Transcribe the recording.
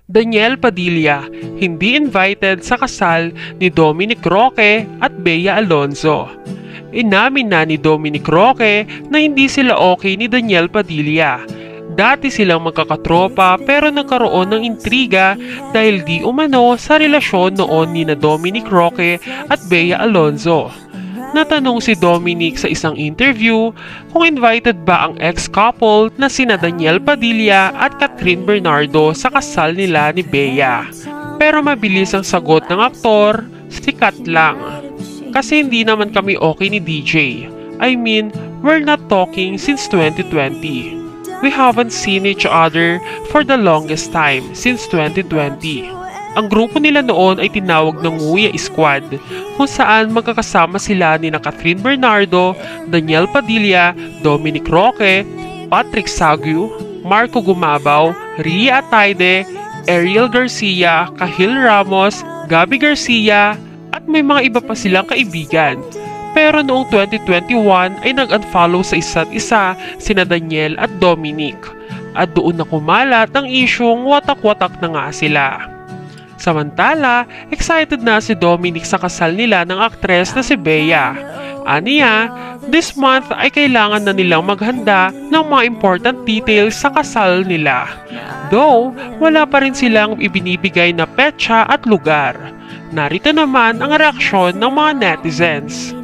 Daniel Padilla, hindi invited sa kasal ni Dominic Roque at Bea Alonzo. Inamin na ni Dominic Roque na hindi sila okay ni Daniel Padilla. Dati silang magkakatropa pero nagkaroon ng intriga dahil di umano sa relasyon noon ni na Dominic Roque at Bea Alonzo. Natanong si Dominic sa isang interview kung invited ba ang ex-couple na sina Daniel Padilla at Catherine Bernardo sa kasal nila ni Bea. Pero mabilis ang sagot ng aktor, sikat lang. Kasi hindi naman kami okay ni DJ. I mean, we're not talking since 2020. We haven't seen each other for the longest time since 2020. Ang grupo nila noon ay tinawag ng Nguya Squad, kung saan magkakasama sila ni Catherine Bernardo, Daniel Padilla, Dominic Roque, Patrick Sague, Marco Gumabaw, Ria Ataide, Ariel Garcia, Kahil Ramos, Gabby Garcia, at may mga iba pa silang kaibigan. Pero noong 2021 ay nag-unfollow sa isa't isa sina Daniel at Dominic. At doon na kumalat ang isyong watak-watak na nga sila. Samantala, excited na si Dominic sa kasal nila ng aktres na si Bea. Aniya, this month ay kailangan na nilang maghanda ng mga important details sa kasal nila. Though, wala pa rin silang ibinibigay na petsa at lugar. Narito naman ang reaksyon ng mga netizens.